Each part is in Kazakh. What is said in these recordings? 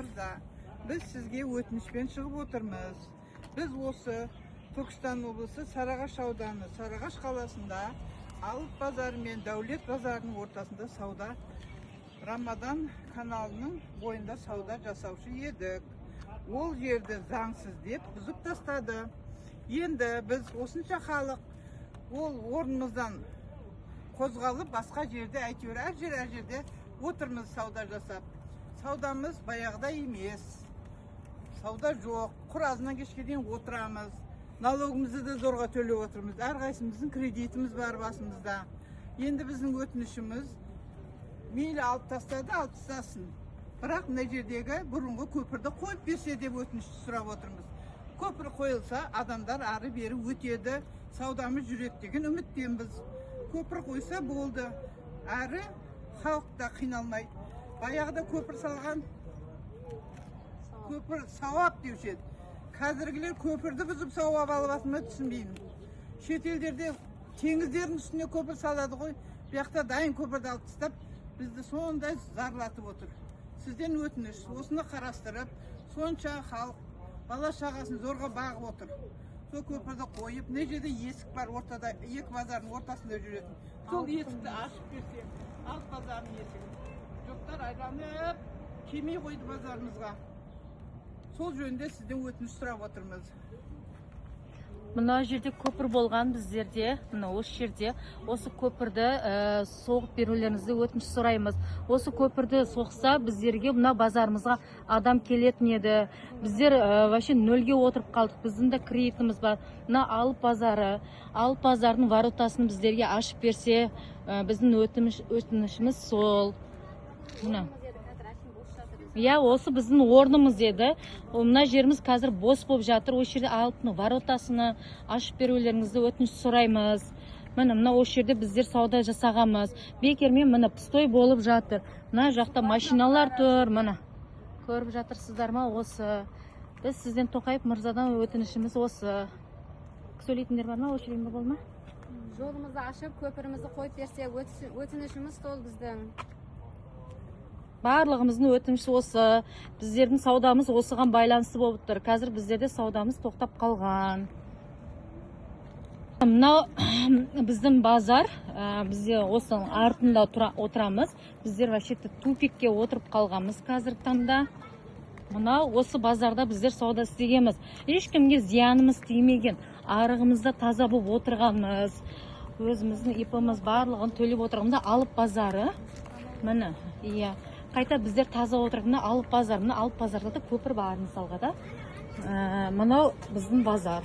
мырза, біз сізге өтінішпен шығып отырмыз. Біз осы Түркістан облысы Сарыағаш ауданы, Сарыағаш қаласында Алып базары мен Дәулет базарының ортасында сауда, Рамадан каналының бойында сауда жасаушы едік. Ол жерді заңсыз деп бұзып тастады. Енді біз осынша халық ол орнымыздан қозғалып басқа жерде, әйтеуір әр жерде отырмыз сауда жасап. Саудамыз баяғыда емес. Сауда жоқ. Құразынан кешке дейін отырамыз. Налогымызды да зорға төлеп отырмыз. Әрқайсымыздың кредитіміз бар басымызда. Енді біздің өтінішіміз мейлі алып тастады, алып тастасын. Бірақ мына жердегі бұрынғы көпірді қойып берсе деп өтінішті сұрап отырмыз. Көпір қойылса, адамдар ары бері өтеді, саудамыз жүреді деген үміттенбіз. Көпір қойса болды. Әрі халық та қиналмай. Баяғыда көпір салған, көпір сауап деуші еді. Қазіргілер көпірді бұзып сауап алып атыма түсінбеймін. Шетелдерде теңіздердің үстіне көпір салады ғой. Бияқта дайын көпірді алып тастап, бізді сондай зарлатып отыр. Сізден өтініш, осыны қарастырып, сонша халық бала шағасын зорға бағып отыр. Сол көпірді қойып, не жерде есік бар, ортада, екі базардың ортасында жүретін. Сол есікті ашып берсе, Алып базарының есігі. Жоқтар айланып, келмей қойды базарымызға. Сол жөнінде сізден өтініш сұрап отырмыз. Мына жерде көпір болған біздерде, мына осы жерде, осы көпірді соғып берулеріңізді өтініш сұраймыз. Осы көпірді соқса біздерге мына базарымызға адам келетін еді. Біздер вообще нөлге отырып қалдық. Біздің де кредитіміз бар. Мына Алып базардың воротасын біздерге ашып берсе, біздің өтінішіміз сол. Мына. Я, осы біздің орнымыз еді. Мына жеріміз қазір бос болып жатыр. Осы жерде Алыптың воротасыны ашып берулеріңізді өтініш сұраймыз. Мына осы жерде біздер сауда жасағамыз. Бекермен мына пустой болып жатыр. Мына жақта машиналар тұр. Мына көріп жатырсыздар ма осы. Біз сізден Тоқаев мырзадан өтінішіміз осы. Сөйлейтіндер бар ма? Осы жерінде болма? Жолымызды ашып, көпірімізді қойып берсе, өтінішіміз сол біздің. Барлығымыздың өтініші осы. Біздердің саудамыз осыған байланысты болып тұр. Қазір біздерде саудамыз тоқтап қалған. Мынау біздің базар. Бізде осы артында отырамыз. Біздер вообще-то тупикке отырып қалғанбыз қазіргі таңда. Мынау осы базарда біздер сауда істегенбіз. Ешкімге зиянымыз тимеген. Арығымызда таза болып отырғанбыз. Өзіміздің ипіміз барлығын төлеп отырғанда Алып базары. Міне, иә. Қайта біздер таза отырғанда Алып базарда да көпір бар мысалға да. Мынау біздің базар.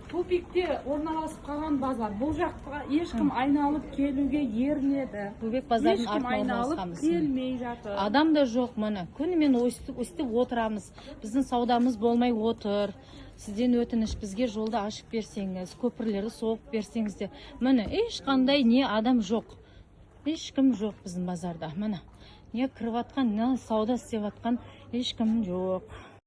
Тупикте орналасып қалған базар. Бұл жаққа ешкім айналып келуге ерінеді. Тупик базардың ешкім айналып келмей жатыр. Адам да жоқ міне. Күнімен өстіп отырамыз. Біздің саудамыз болмай отыр. Сізден өтініш бізге жолды ашып берсеңіз, көпірлерді соғып берсеңіз де. Міне, ешқандай не адам жоқ. Ешкім жоқ біздің базарда. Міне, не кіріп атқан, не сауда істеп атқан ешкім жоқ.